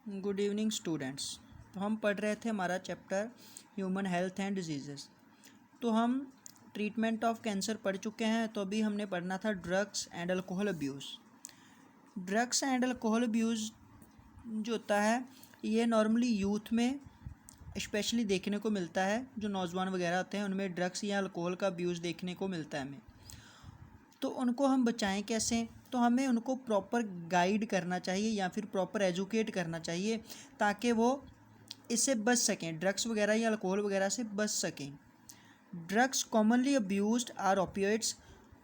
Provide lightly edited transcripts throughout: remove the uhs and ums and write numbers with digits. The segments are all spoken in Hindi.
Good evening students. तो हम पढ़ रहे थे हमारा chapter human health and diseases. तो हम ट्रीटमेंट ऑफ कैंसर पढ़ चुके हैं। तो अभी हमने पढ़ना था drugs and alcohol abuse. Drugs and alcohol abuse जो होता है ये नॉर्मली यूथ में स्पेशली देखने को मिलता है। जो नौजवान वगैरह होते हैं उनमें ड्रग्स या अल्कोहल का अब्यूज़ देखने को मिलता है हमें। तो उनको हम बचाएं कैसे? तो हमें उनको प्रॉपर गाइड करना चाहिए या फिर प्रॉपर एजुकेट करना चाहिए ताकि वो इससे बच सकें, ड्रग्स वगैरह या अल्कोहल वगैरह से बच सकें। Drugs commonly abused are opioids.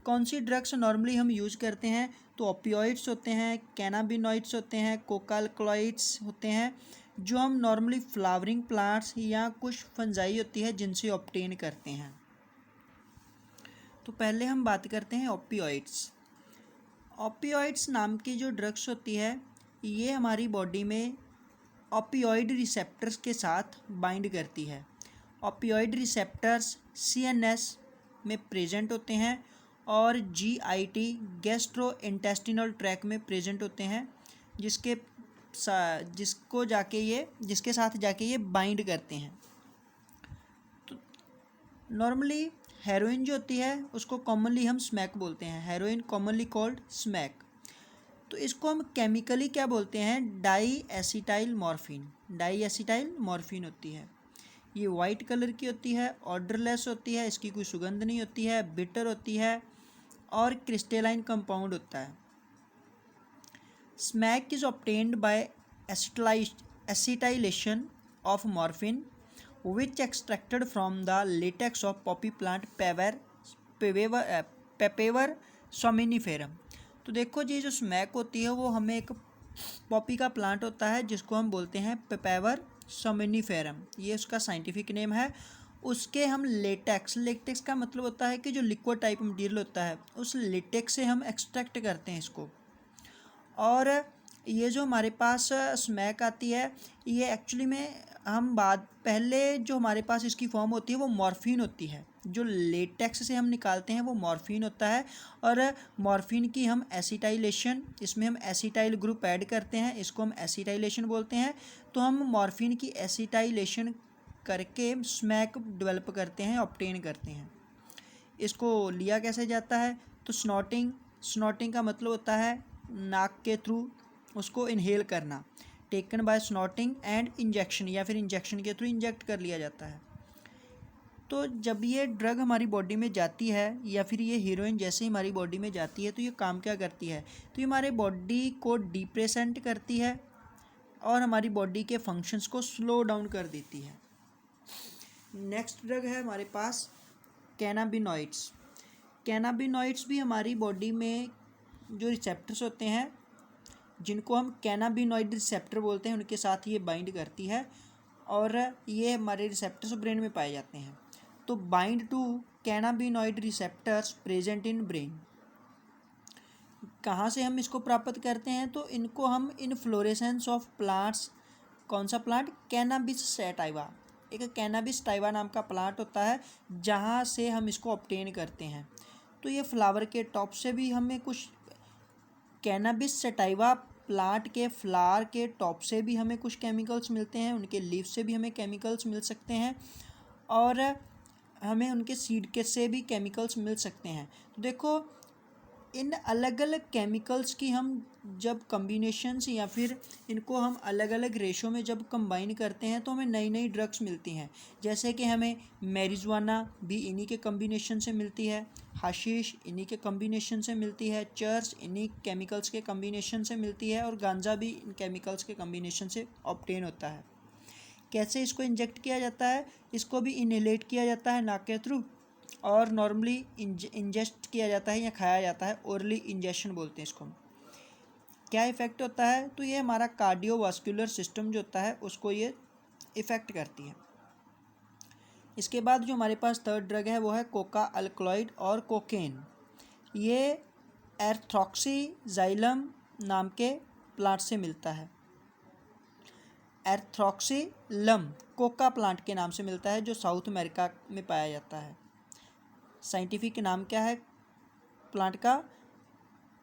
कौन सी ड्रग्स नॉर्मली हम यूज़ करते हैं? तो ओपियोइड्स होते हैं, कैनाबिनॉइड्स होते हैं, कोका अल्कलॉइड्स होते हैं, जो हम नॉर्मली फ्लावरिंग प्लांट्स या कुछ फंजाई होती है जिनसे ऑब्टेन करते हैं। तो पहले हम बात करते हैं ओपियोइड्स। ओपियोइड्स नाम की जो ड्रग्स होती है ये हमारी बॉडी में ओपियोइड रिसेप्टर्स के साथ बाइंड करती है। ओपियोइड रिसेप्टर्स सीएनएस में प्रेजेंट होते हैं और जीआईटी गैस्ट्रोइंटेस्टिनल ट्रैक में प्रेजेंट होते हैं, जिसके साथ जाके ये बाइंड करते हैं। तो नॉर्मली हेरोइन जो होती है उसको कॉमनली हम स्मैक बोलते हैं। Heroin commonly called smack. तो इसको हम केमिकली क्या बोलते हैं? Diacetylmorphine. Diacetylmorphine होती है। ये वाइट कलर की होती है, ऑर्डरलेस होती है, इसकी कोई सुगंध नहीं होती है, बिटर होती है और क्रिस्टलाइन कंपाउंड होता है। Smack is obtained by acetylation of morphine which extracted from the latex of poppy plant Papaver somniferum। तो देखो ये जो स्मैक होती है वो हमें एक पॉपी का प्लांट होता है जिसको हम बोलते हैं पेपेवर सोमिनिफेरम, ये उसका साइंटिफिक नेम है। उसके हम लेटेक्स का मतलब होता है कि जो लिक्विड टाइप मटेरियल होता है उस लेटेक्स से हम एक्सट्रैक्ट करते हैं इसको। और ये जो हमारे पास स्मैक आती है ये एक्चुअली में पहले जो हमारे पास इसकी फॉर्म होती है वो मॉर्फिन होती है। जो लेटेक्स से हम निकालते हैं वो मॉर्फिन होता है और मॉर्फिन की हम एसिटाइलेशन, इसमें हम एसिटाइल ग्रुप ऐड करते हैं, इसको हम एसिटाइलेशन बोलते हैं। तो हम मॉर्फिन की एसिटाइलेशन करके स्मैक डेवलप करते हैं, ऑब्टेन करते हैं। इसको लिया कैसे जाता है? तो स्नॉटिंग का मतलब होता है नाक के थ्रू उसको इनहेल करना। Taken by snorting and injection, या फिर इंजेक्शन के थ्रू इंजेक्ट कर लिया जाता है। तो जब ये ड्रग हमारी बॉडी में जाती है या फिर ये हीरोइन जैसे ही हमारी बॉडी में जाती है तो ये काम क्या करती है? तो ये हमारे बॉडी को डिप्रेसेंट करती है और हमारी बॉडी के फंक्शंस को स्लो डाउन कर देती है। नेक्स्ट ड्रग है हमारे पास कैनाबिनॉइड्स। कैनाबिनॉइड्स भी हमारी बॉडी में जो रिसेप्टर्स होते हैं जिनको हम कैनाबिनॉइड रिसेप्टर बोलते हैं उनके साथ ये बाइंड करती है और ये हमारे रिसेप्टर्स ब्रेन में पाए जाते हैं। तो bind to cannabinoid receptors present in brain. कहाँ से हम इसको प्राप्त करते हैं? तो इनको हम इन फ्लोरेसेंस ऑफ प्लांट्स। कौन सा प्लांट? Cannabis sativa. एक कैनाबिस टाइवा नाम का प्लांट होता है जहाँ से हम इसको ऑब्टेन करते हैं। तो ये फ्लावर के टॉप से भी हमें कुछ, कैनाबिस सैटाइवा प्लांट के फ्लावर के टॉप से भी हमें कुछ केमिकल्स मिलते हैं, उनके लीफ से भी हमें केमिकल्स मिल सकते हैं और हमें उनके सीड के से भी केमिकल्स मिल सकते हैं। तो देखो इन अलग अलग केमिकल्स की हम जब कम्बिनेशंस या फिर इनको हम अलग अलग रेशो में जब कंबाइन करते हैं तो हमें नई नई ड्रग्स मिलती हैं। जैसे कि हमें मैरिजुआना भी इन्हीं के कम्बिनेशन से मिलती है, हशीश इन्हीं के कम्बिनेशन से मिलती है, चर्च इन्हीं केमिकल्स के कम्बिनेशन से मिलती है और गांजा भी इन केमिकल्स के कम्बिनेशन से ऑब्टेन होता है। कैसे इसको इंजेक्ट किया जाता है? इसको भी इनहेलेट किया जाता है नाक के थ्रू और नॉर्मली इंजेस्ट किया जाता है या खाया जाता है, ओरली इंजेक्शन बोलते हैं इसको। क्या इफ़ेक्ट होता है? तो ये हमारा कार्डियोवास्कुलर सिस्टम जो होता है उसको ये इफ़ेक्ट करती है। इसके बाद जो हमारे पास थर्ड ड्रग है वो है कोका अल्कलॉइड और कोकेन। ये एर्थ्रोक्सीजाइलम नाम के प्लांट से मिलता है। एर्थ्रोक्सीलम कोका प्लांट के नाम से मिलता है जो साउथ अमेरिका में पाया जाता है। साइंटिफिक नाम क्या है प्लांट का?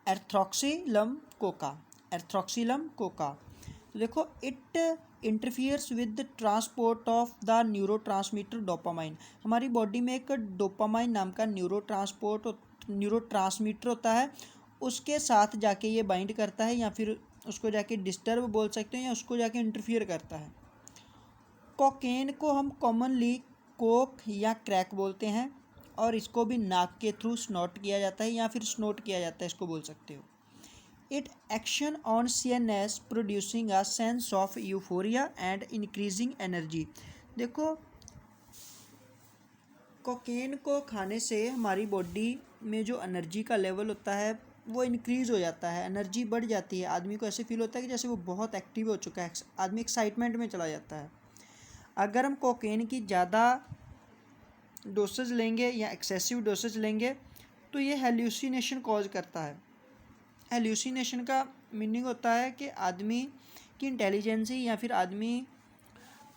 एर्थ्रोक्सीलम कोका। एर्थ्रोक्सीलम कोका। तो देखो, it interferes with transport of the neurotransmitter dopamine. हमारी बॉडी में एक डोपामाइन नाम का न्यूरोट्रांसमीटर होता है, उसके साथ जाके ये बाइंड करता है, या फिर उसको जाके डिस्टर्ब बोल सकते हैं, या उसको जाके इंटरफियर करता है। कोकेन को हम कॉमनली कोक या क्रैक बोलते हैं, और इसको भी नाक के थ्रू स्नॉट किया जाता है, या फिर स्नोट किया जाता है, इसको बोल सकते हो। It action on CNS producing a sense of euphoria and increasing energy. देखो, कोकेन को खाने से हमारी बॉडी में जो एनर्जी का लेवल होता है वो इंक्रीज़ हो जाता है, एनर्जी बढ़ जाती है। आदमी को ऐसे फील होता है कि जैसे वो बहुत एक्टिव हो चुका है, आदमी एक्साइटमेंट में चला जाता है। अगर हम कोकेन की ज़्यादा डोसेज लेंगे या एक्सेसिव डोसेज लेंगे तो ये हेल्यूसिनेशन कॉज करता है। हेल्यूसिनेशन का मीनिंग होता है कि आदमी की इंटेलिजेंसी या फिर आदमी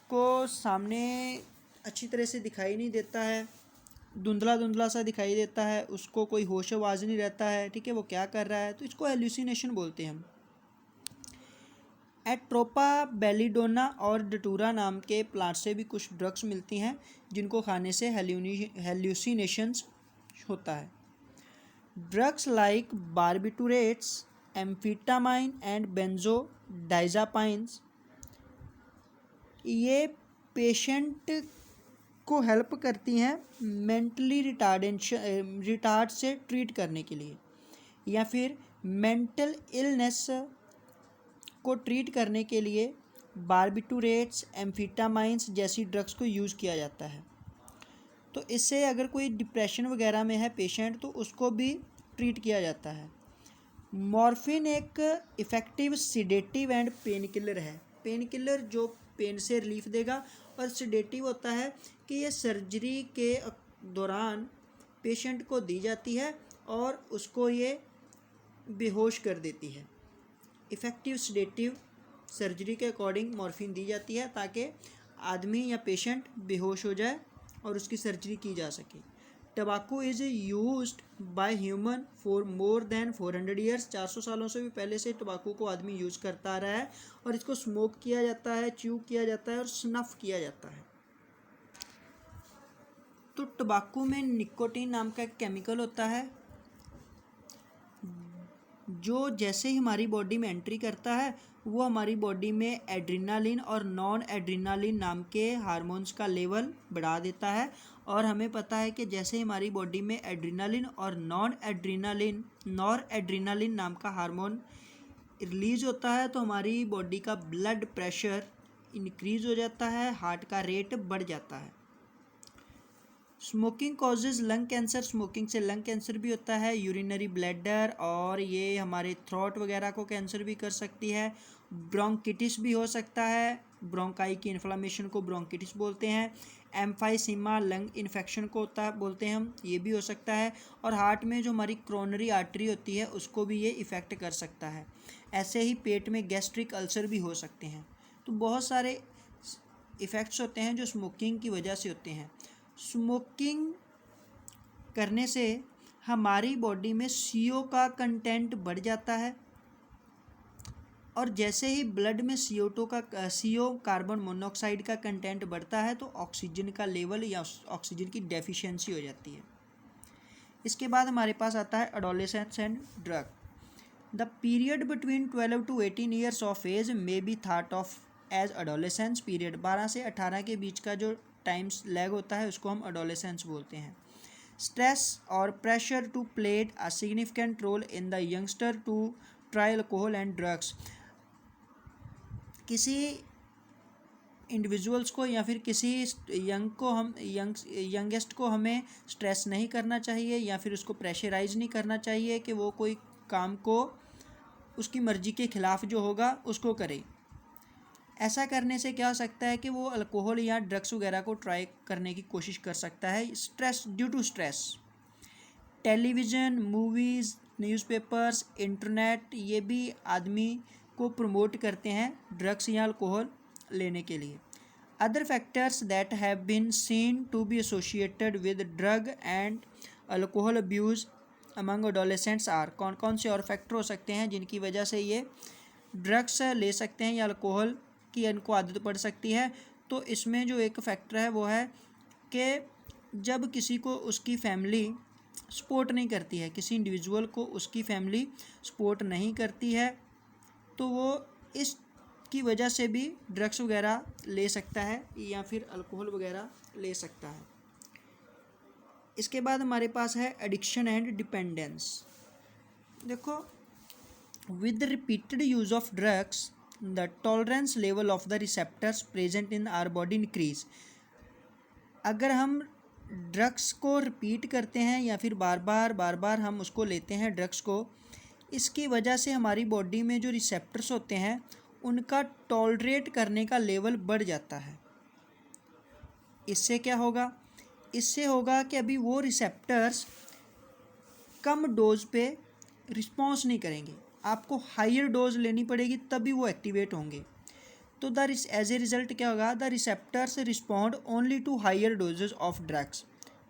को सामने अच्छी तरह से दिखाई नहीं देता है, धुंधला धुंधला सा दिखाई देता है, उसको कोई होश आवाज़ नहीं रहता है, ठीक है, वो क्या कर रहा है, तो इसको हेल्यूसिनेशन बोलते हैं हम। एट्रोपा बेलिडोना और डटूरा नाम के प्लांट से भी कुछ ड्रग्स मिलती हैं जिनको खाने से हेल्यूसिनेशंस होता है। ड्रग्स लाइक बार्बिटूरेट्स, एम्फीटामाइन एंड बेंजोडाइजापाइंस, ये पेशेंट को हेल्प करती हैं मेंटली रिटार्ड से ट्रीट करने के लिए, या फिर मेंटल इलनेस को ट्रीट करने के लिए बार्बिटूरेट्स, एम्फीटामाइंस जैसी ड्रग्स को यूज़ किया जाता है। तो इससे अगर कोई डिप्रेशन वगैरह में है पेशेंट तो उसको भी ट्रीट किया जाता है। मॉर्फिन एक effective sedative and pain killer है। पेन किलर जो पेन से रिलीफ देगा, और सिडेटिव होता है कि ये सर्जरी के दौरान पेशेंट को दी जाती है और उसको ये बेहोश कर देती है। इफ़ेक्टिव सिडेटिव सर्जरी के अकॉर्डिंग मॉर्फिन दी जाती है ताकि आदमी या पेशेंट बेहोश हो जाए और उसकी सर्जरी की जा सके। टबाको is used by human for more than 400 years. 400 सालों से भी पहले से टबाको को आदमी यूज़ करता आ रहा है, और इसको स्मोक किया जाता है, च्यू किया जाता है और स्नफ किया जाता है। तो टबाको में निकोटीन नाम का एक केमिकल होता है जो जैसे ही हमारी बॉडी में एंट्री करता है वो हमारी बॉडी में एड्रीनालिन और नॉन एड्रीनालिन नाम के हार्मोन्स का लेवल बढ़ा देता है। और हमें पता है कि जैसे ही हमारी बॉडी में एड्रीनालिन और नॉन एड्रीनालिन नाम का हार्मोन रिलीज होता है तो हमारी बॉडी का ब्लड प्रेशर इंक्रीज़ हो जाता है, हार्ट का रेट बढ़ जाता है। Smoking causes lung cancer. Smoking से लंग कैंसर भी होता है, यूरिनरी ब्लैडर, और ये हमारे थ्रोट वगैरह को कैंसर भी कर सकती है। ब्रोंकिटिस भी हो सकता है, ब्रोंकाई की इन्फ्लामेशन को ब्रोंकिटिस बोलते हैं। एम्फाइसीमा लंग इन्फेक्शन को बोलते हैं हम, ये भी हो सकता है। और हार्ट में जो हमारी क्रोनरी आर्टरी होती है उसको भी ये इफ़ेक्ट कर सकता है। ऐसे ही पेट में गैस्ट्रिक अल्सर भी हो सकते हैं। तो बहुत सारे इफ़ेक्ट्स होते हैं जो स्मोकिंग की वजह से होते हैं। स्मोकिंग करने से हमारी बॉडी में CO का कंटेंट बढ़ जाता है, और जैसे ही ब्लड में CO कार्बन मोनोऑक्साइड का कंटेंट बढ़ता है तो ऑक्सीजन का लेवल या ऑक्सीजन की डेफिशिएंसी हो जाती है। इसके बाद हमारे पास आता है adolescence and drug. The period between 12 to 18 years of age may be thought of as adolescence period. 12 से 18 के बीच का जो टाइम्स लैग होता है उसको हम एडोलेसेंस बोलते हैं। स्ट्रेस और pressure to played a significant role in the youngster to try alcohol and drugs. किसी इंडिविजुअल्स को या फिर किसी यंगेस्ट को हमें स्ट्रेस नहीं करना चाहिए या फिर उसको प्रेशराइज नहीं करना चाहिए कि वो कोई काम को उसकी मर्ज़ी के ख़िलाफ़ जो होगा उसको करे। ऐसा करने से क्या हो सकता है कि वो अल्कोहल या ड्रग्स वगैरह को ट्राई करने की कोशिश कर सकता है। Stress due to stress, television, movies, newspapers, internet, ये भी आदमी को प्रमोट करते हैं ड्रग्स या अल्कोहल लेने के लिए। Other factors that have been seen to be associated with drug and alcohol abuse among adolescents are. कौन कौन से और फैक्टर हो सकते हैं जिनकी वजह से ये ड्रग्स ले सकते हैं या अल्कोहल की इनको आदत पड़ सकती है, तो इसमें जो एक फैक्टर है वो है कि जब किसी को उसकी फैमिली सपोर्ट नहीं करती है, किसी इंडिविजुअल को उसकी फैमिली सपोर्ट नहीं करती है, तो वो इसकी वजह से भी ड्रग्स वगैरह ले सकता है या फिर अल्कोहल वगैरह ले सकता है। इसके बाद हमारे पास है एडिक्शन एंड डिपेंडेंस। देखो, with repeated use of drugs the tolerance level of the receptors present in our body increase. अगर हम ड्रग्स को रिपीट करते हैं या फिर बार बार हम उसको लेते हैं ड्रग्स को, इसकी वजह से हमारी बॉडी में जो रिसेप्टर्स होते हैं उनका टॉलरेट करने का लेवल बढ़ जाता है। इससे क्या होगा? इससे होगा कि अभी वो रिसेप्टर्स कम डोज पे रिस्पॉन्स नहीं करेंगे, आपको हायर डोज लेनी पड़ेगी तभी वो एक्टिवेट होंगे। तो एज ए रिजल्ट क्या होगा? The receptors respond only to higher doses of drugs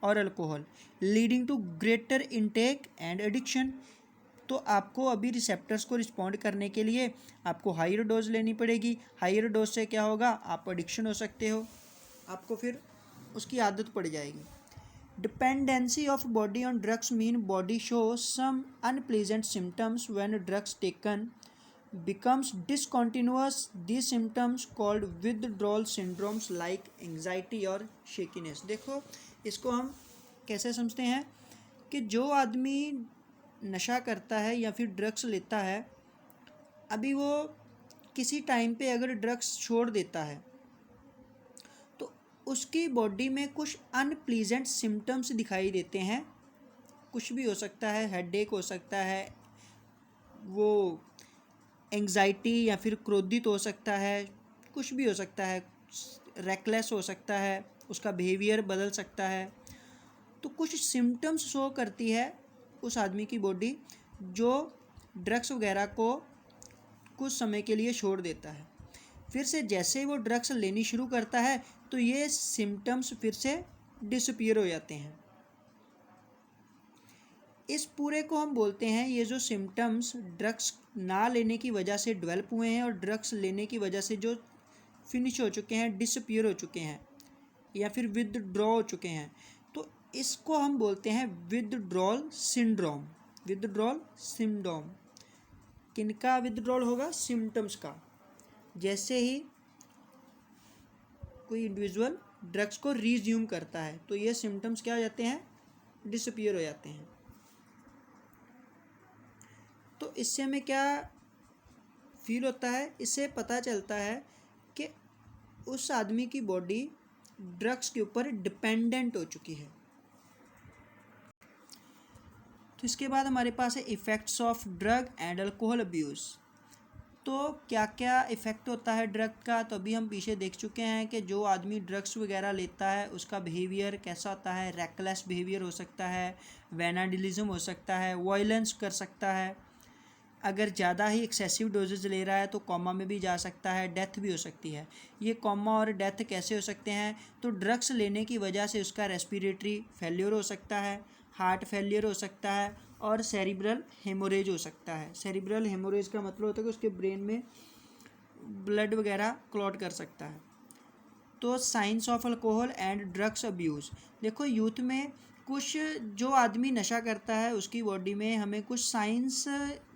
और alcohol leading to greater intake and addiction. तो आपको अभी रिसेप्टर्स को रिस्पॉन्ड करने के लिए आपको हायर डोज लेनी पड़ेगी। हायर डोज से क्या होगा? आप एडिक्शन हो सकते हो, आपको फिर उसकी आदत पड़ जाएगी। Dependency of body on drugs mean body show some unpleasant symptoms when drugs taken becomes discontinuous. These symptoms called withdrawal syndromes like anxiety और shakiness। देखो, इसको हम कैसे समझते हैं कि जो आदमी नशा करता है या फिर ड्रग्स लेता है, अभी वो किसी टाइम पे अगर ड्रग्स छोड़ देता है तो उसकी बॉडी में कुछ अनप्लीजेंट सिम्टम्स दिखाई देते हैं। कुछ भी हो सकता है, हेडेक हो सकता है, वो एंग्जाइटी या फिर क्रोधित हो सकता है, कुछ भी हो सकता है, रेकलेस हो सकता है, उसका बिहेवियर बदल सकता है। तो कुछ सिम्टम्स शो करती है उस आदमी की बॉडी जो ड्रग्स वगैरह को कुछ समय के लिए छोड़ देता है। फिर से जैसे ही वो ड्रग्स लेनी शुरू करता है तो ये सिम्टम्स फिर से डिसअपीयर हो जाते हैं। इस पूरे को हम बोलते हैं, ये जो सिम्टम्स ड्रग्स ना लेने की वजह से डेवलप हुए हैं और ड्रग्स लेने की वजह से जो फिनिश हो चुके हैं, डिसअपीयर हो चुके हैं या फिर विदड्रॉ हो चुके हैं, तो इसको हम बोलते हैं विदड्रॉल सिंड्रोम। विदड्रॉल सिंड्रोम किनका विदड्रॉल होगा? सिम्टम्स का। जैसे ही कोई इंडिविजुअल ड्रग्स को रिज्यूम करता है तो ये सिम्टम्स क्या हो जाते हैं? डिसअपीयर हो जाते हैं। तो इससे हमें क्या फील होता है? इससे पता चलता है कि उस आदमी की बॉडी ड्रग्स के ऊपर डिपेंडेंट हो चुकी है। तो इसके बाद हमारे पास है effects of drug and alcohol abuse. तो क्या क्या इफ़ेक्ट होता है ड्रग का? तो अभी हम पीछे देख चुके हैं कि जो आदमी ड्रग्स वगैरह लेता है उसका बिहेवियर कैसा होता है? रेकलेस बिहेवियर हो सकता है, वैनाडिलिज्म हो सकता है, वायलेंस कर सकता है। अगर ज़्यादा ही एक्सेसिव डोजेज ले रहा है तो कोमा में भी जा सकता है, डेथ भी हो सकती है। ये कोमा और डेथ कैसे हो सकते हैं? तो ड्रग्स लेने की वजह से उसका रेस्पिरेटरी फेलियर हो सकता है, हार्ट फेलियर हो सकता है और सेरिब्रल हेमोरेज हो सकता है। सेरिब्रल हेमोरेज का मतलब होता है कि उसके ब्रेन में ब्लड वगैरह क्लॉट कर सकता है। तो science of alcohol and drugs abuse. देखो, यूथ में कुछ जो आदमी नशा करता है उसकी बॉडी में हमें कुछ साइंस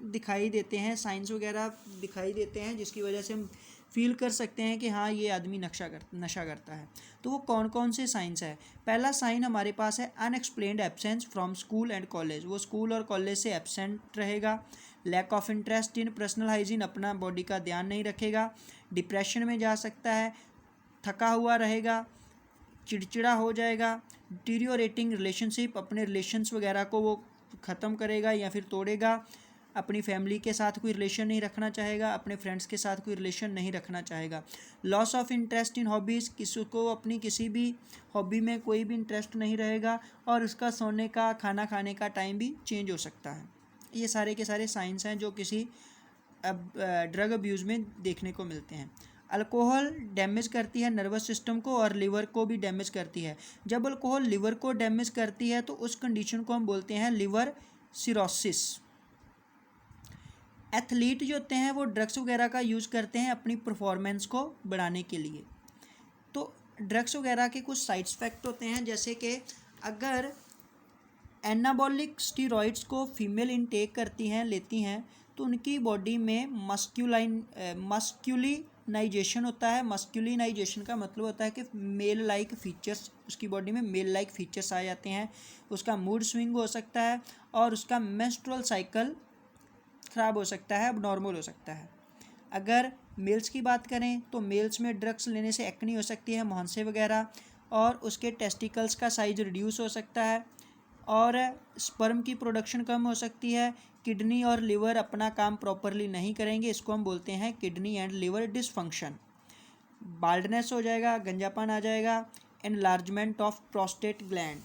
दिखाई देते हैं, साइंस वगैरह दिखाई देते हैं जिसकी वजह से हम फील कर सकते हैं कि हाँ, ये आदमी नशा करता है। तो वो कौन कौन से साइंस है? पहला साइन हमारे पास है unexplained absence from school and college. वो स्कूल और कॉलेज से एब्सेंट रहेगा। Lack of interest in personal hygiene, अपना बॉडी का ध्यान नहीं रखेगा। डिप्रेशन में जा सकता है, थका हुआ रहेगा, चिड़चिड़ा हो जाएगा। डिटीरियोरेटिंग रिलेशनशिप, अपने रिलेशंस वगैरह को वो ख़त्म करेगा या फिर तोड़ेगा। अपनी फैमिली के साथ कोई रिलेशन नहीं रखना चाहेगा, अपने फ्रेंड्स के साथ कोई रिलेशन नहीं रखना चाहेगा। Loss of interest in hobbies, किसी को अपनी किसी भी हॉबी में कोई भी इंटरेस्ट नहीं रहेगा और उसका सोने का, खाना खाने का टाइम भी चेंज हो सकता है। ये सारे के सारे साइंस हैं जो किसी ड्रग अब्यूज़ में देखने को मिलते हैं। अल्कोहल डैमेज करती है नर्वस सिस्टम को और लिवर को भी डैमेज करती है। जब अल्कोहल लिवर को डैमेज करती है तो उस कंडीशन को हम बोलते हैं लिवर सिरोसिस। एथलीट जो होते हैं वो ड्रग्स वगैरह का यूज़ करते हैं अपनी परफॉर्मेंस को बढ़ाने के लिए। तो ड्रग्स वगैरह के कुछ साइड इफ़ेक्ट होते हैं, जैसे कि अगर एनाबॉलिक स्टीरॉइड्स को फीमेल इनटेक करती हैं, लेती हैं, तो उनकी बॉडी में मस्क्यूलिनाइजेशन होता है। मस्क्यूलिनाइजेशन का मतलब होता है कि मेल लाइक फीचर्स, उसकी बॉडी में मेल लाइक फीचर्स आ जाते हैं, उसका मूड स्विंग हो सकता है और उसका मेंस्ट्रुअल साइकिल ख़राब हो सकता है, अबनॉर्मल हो सकता है। अगर मेल्स की बात करें तो मेल्स में ड्रग्स लेने से एक्नी हो सकती है, मुहांसे वगैरह, और उसके टेस्टिकल्स का साइज़ रिड्यूस हो सकता है और स्पर्म की प्रोडक्शन कम हो सकती है। किडनी और लिवर अपना काम प्रॉपरली नहीं करेंगे, इसको हम बोलते हैं kidney and liver dysfunction. Baldness हो जाएगा, गंजापन आ जाएगा, एनलार्जमेंट ऑफ प्रोस्टेट ग्लैंड।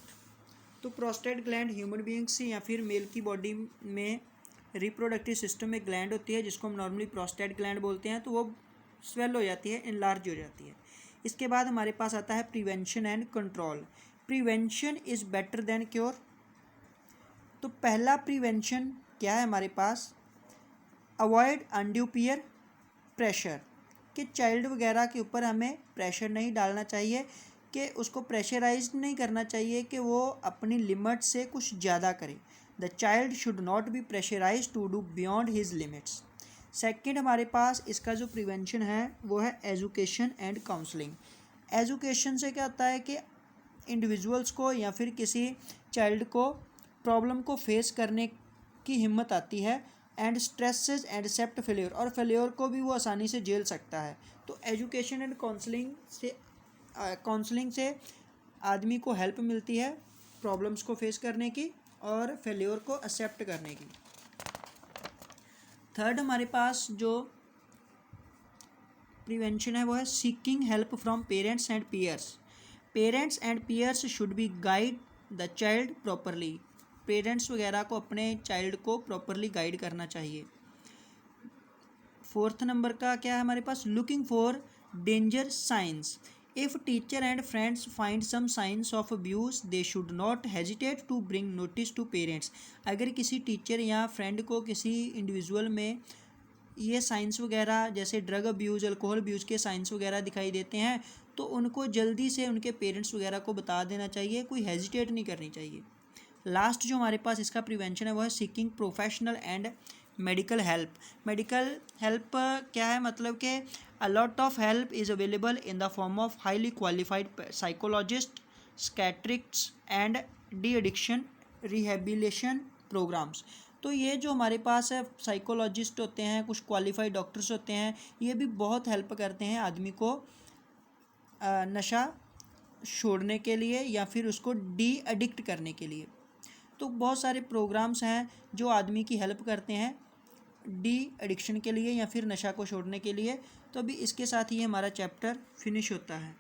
तो प्रोस्टेट ग्लैंड ह्यूमन बीइंग्स या फिर मेल की बॉडी में रिप्रोडक्टिव सिस्टम में ग्लैंड होती है जिसको हम नॉर्मली प्रोस्टेट ग्लैंड बोलते हैं, तो वो स्वेल हो जाती है, इनलार्ज हो जाती है। इसके बाद हमारे पास आता है prevention and control. Prevention is better than cure. तो पहला प्रिवेंशन क्या है हमारे पास, अवॉइड अनड्यू पीयर प्रेशर, कि चाइल्ड वगैरह के ऊपर हमें प्रेशर नहीं डालना चाहिए, कि उसको प्रेशराइज नहीं करना चाहिए कि वो अपनी लिमिट से कुछ ज़्यादा करे। The child should not be pressurise to do beyond his limits. Second हमारे पास इसका जो प्रिवेंशन है वो है एजुकेशन एंड काउंसलिंग। एजुकेशन से क्या होता है कि इंडिविजुअल्स को या फिर किसी चाइल्ड को प्रॉब्लम को फेस करने की हिम्मत आती है, and stresses and accept failure, और फेल्योर को भी वो आसानी से झेल सकता है। तो एजुकेशन एंड काउंसलिंग से आदमी को हेल्प मिलती है प्रॉब्लम्स को फेस करने की और फेल्योर को एक्सेप्ट करने की। थर्ड हमारे पास जो प्रिवेंशन है वो है seeking help from parents and peers. Parents and peers should be guide the child properly. Parents वगैरह को अपने चाइल्ड को प्रॉपरली गाइड करना चाहिए। फोर्थ नंबर का क्या है हमारे पास, looking for danger signs. If teacher and friends find some signs of abuse they should not hesitate to bring notice to parents. अगर किसी टीचर या फ्रेंड को किसी इंडिविजुअल में ये साइंस वगैरह जैसे ड्रग अब्यूज़, अल्कोहल अब्यूज़ के साइंस वगैरह दिखाई देते हैं तो उनको जल्दी से उनके पेरेंट्स वगैरह को बता देना चाहिए, कोई हेजिटेट नहीं करनी चाहिए। लास्ट जो हमारे पास इसका प्रिवेंशन है वो है seeking professional and medical help. Medical help क्या है, मतलब कि a lot of help is available in the form of highly qualified psychologist, psychiatrists and de addiction rehabilitation programs. तो ये जो हमारे पास है साइकोलॉजिस्ट होते हैं, कुछ क्वालिफाइड डॉक्टर्स होते हैं, ये भी बहुत हेल्प करते हैं आदमी को नशा छोड़ने के लिए या फिर उसको डी एडिक्ट करने के लिए। तो बहुत सारे प्रोग्राम्स हैं जो आदमी की हेल्प करते हैं डी एडिक्शन के लिए या फिर नशा को छोड़ने के लिए। तो अभी इसके साथ ही हमारा चैप्टर फिनिश होता है।